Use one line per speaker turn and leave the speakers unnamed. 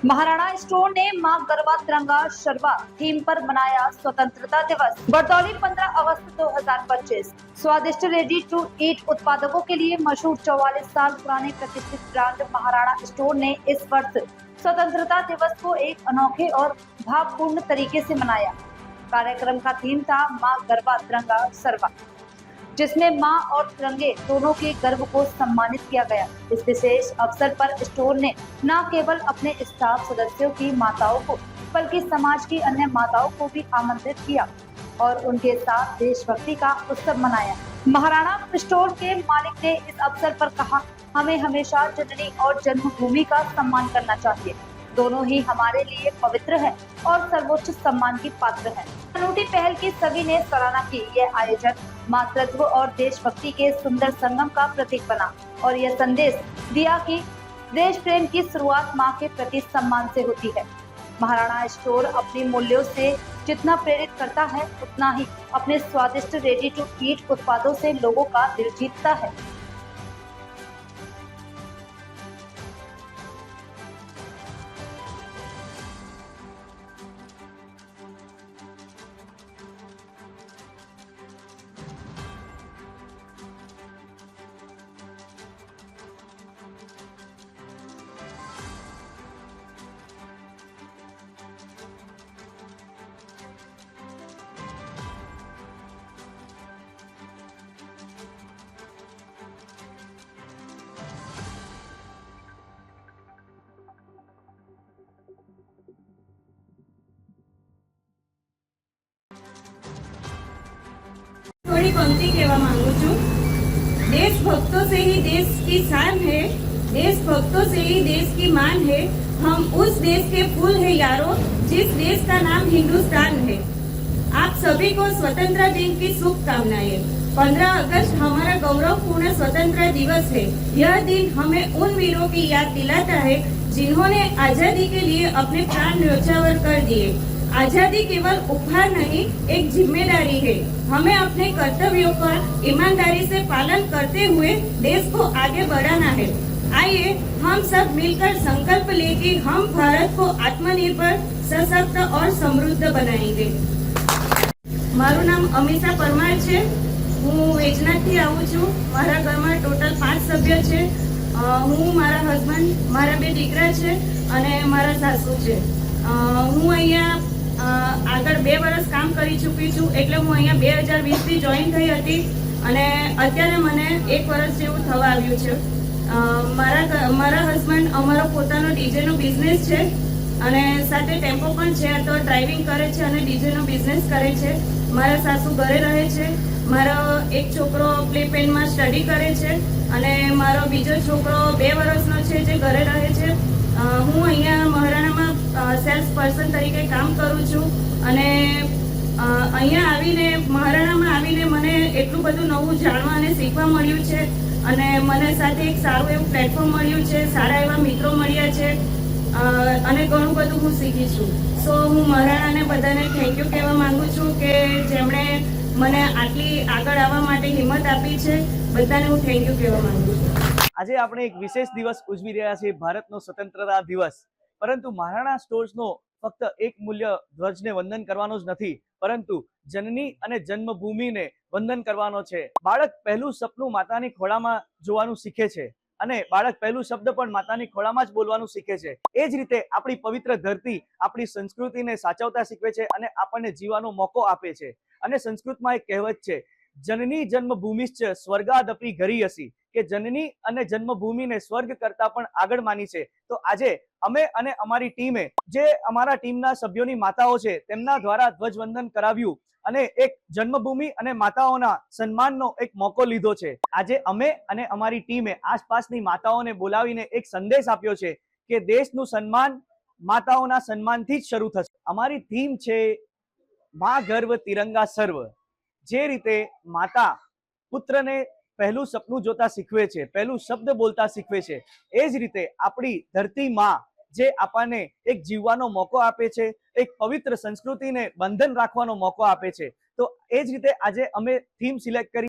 Maharana store ने मां गरबा तिरंगा शरबा थीम पर मनाया स्वतंत्रता दिवस। बरदौली 15 अगस्त 2025। स्वादिष्ट रेडी टू ईट उत्पादकों के लिए मशहूर 44 साल पुराने प्रतिष्ठित ब्रांड महाराणा स्टोर ने इस वर्ष स्वतंत्रता दिवस को एक अनोखे और भावपूर्ण तरीके से मनाया। कार्यक्रम का थीम था मां गरबा तिरंगा शरबा, जिसमें मां और तिरंगे दोनों के गर्व को सम्मानित किया गया। इस विशेष अवसर पर स्टोर ने न केवल अपने स्टाफ सदस्यों की माताओं को बल्कि समाज की अन्य माताओं को भी आमंत्रित किया और उनके साथ देशभक्ति का उत्सव मनाया। महाराणा स्टोर के मालिक ने इस अवसर पर कहा, हमें हमेशा जननी और जन्मभूमि का सम्मान करना चाहिए। दोनों ही हमारे लिए पवित्र है और सर्वोच्च सम्मान की पात्र है। अनूठी पहल की सभी ने सराहना की। यह आयोजन मातृत्व और देशभक्ति के सुंदर संगम का प्रतीक बना और यह संदेश दिया कि देश प्रेम की शुरुआत मां के प्रति सम्मान से होती है। महाराणा स्टोर अपने मूल्यों से जितना प्रेरित करता है, उतना ही अपने स्वादिष्ट रेडी टू ईट उत्पादों से लोगों का दिल जीतता है।
थोड़ी पंक्ति कहवा मांगू छू। देशभक्तों से ही देश की शान है, देशभक्तों से ही देश की मान है। हम उस देश के फूल है यारो, जिस देश का नाम हिंदुस्तान है। आप सभी को स्वतंत्रता दिन की शुभकामनाएं। 15 अगस्त हमारा गौरवपूर्ण स्वतंत्रता दिवस है। यह दिन हमें उन वीरों की याद दिलाता है जिन्होंने आजादी के लिए अपने प्राण न्योछावर कर दिए। आजादी केवल उपहार नहीं, एक जिम्मेदारी है। हमें अपने कर्तव्यों का ईमानदारी से पालन करते हुए देश को आगे बढ़ाना है। आइए हम सब मिलकर संकल्प लें कि हम भारत को आत्मनिर्भर, सशक्त और समृद्ध बनाएंगे। मारू नाम अमीषा परमार छे। हूँ वेजनाथથી આવું છું। મારા ઘરમાં ટોટલ 5 સભ્ય છે। હું, મારા હસબન્ડ, મારા 2 દીકરા છે અને મારા સાસુ છે। હું અહીંયા આગળ 2 વર્ષ કામ કરી ચૂકી છું, એટલે હું અહીંયા 2020 થી જોઈન થઈ હતી અને અત્યારે મને 1 વર્ષ જેવું થવા આવ્યું છે। મારા હસબન્ડ અમારો પોતાનો ડીજેનો બિઝનેસ છે અને સાથે ટેમ્પો પણ છે, તો ડ્રાઇવિંગ કરે છે અને ડીજેનો બિઝનેસ કરે છે। મારા સાસુ ઘરે રહે છે। મારો એક છોકરો પ્લે પેનમાં સ્ટડી કરે છે અને મારો બીજો છોકરો 2 વર્ષનો છે જે ઘરે રહે છે। હું અહીંયા મહારાણામાં સેલ્સ પર્સન તરીકે કામ કરું છું અને અહીંયા આવીને મહારાણામાં આવીને મને એટલું બધું નવું જાણવા અને શીખવા મળ્યું છે અને મને સાથે એક સારું એવું પ્લેટફોર્મ મળ્યું છે, સારા એવા મિત્રો મળ્યા છે અને ઘણું બધું હું શીખી છું। સો હું મહારાણાને બધાને થેન્ક યુ કહેવા માંગુ છું કે જેમણે મને આટલી આગળ આવવા માટે હિંમત આપી છે। બધાને હું થેન્ક યુ કહેવા માંગુ છું।
આજે આપણે એક વિશેષ દિવસ ઉજવી રહ્યા છીએ, ભારતનો સ્વતંત્રતા દિવસ। પરંતુ મહારાણા સ્ટોર્સનો ફક્ત એક મૂલ્ય ધ્વજને વંદન કરવાનો જ નથી, પરંતુ જનની અને જન્મભૂમિને વંદન કરવાનો છે। બાળક પહેલું સપનું માતાની ખોળામાં જોવાનું શીખે છે અને બાળક પહેલું શબ્દ પણ માતાની ખોળામાં જ બોલવાનું શીખે છે। એ જ રીતે આપણી પવિત્ર ધરતી આપણી સંસ્કૃતિને સાચવતા શીખવે છે અને આપણને જીવવાનો મોકો આપે છે। અને સંસ્કૃતમાં એક કહેવત છે, જનની જન્મભૂમિશ્ચ સ્વર્ગાદપી ગરીયસી, કે જનની અને જન્મભૂમિને સ્વર્ગ કરતા પણ આગળ માની છે। તો આજે અમે અને અમારી ટીમે, જે અમારા ટીમના સભ્યોની માતાઓ છે, તેમના દ્વારા ધ્વજવંદન કરાવ્યું અને એક જન્મભૂમિ અને માતાઓના સન્માનનો એક મોકો લીધો છે। આજે અમે અને અમારી ટીમે આસપાસની માતાઓને બોલાવીને એક સંદેશ આપ્યો છે કે દેશનું સન્માન માતાઓના સન્માનથી જ શરૂ થશે। અમારી થીમ છે मां गर्व तिरंगा सर्व। जे रीते माता पुत्रने पहलू सपनु जोता शीखवे छे, पहलू शब्द बोलता शीखवे छे, ए ज रीते आपणी धरती मां जे आपने एक जीववानो मौको आपे छे, एक पवित्र संस्कृति ने बंधन राखवानो मौको आपे छे। तो ए ज रीते आजे अमे थीम सिलेक्ट करी।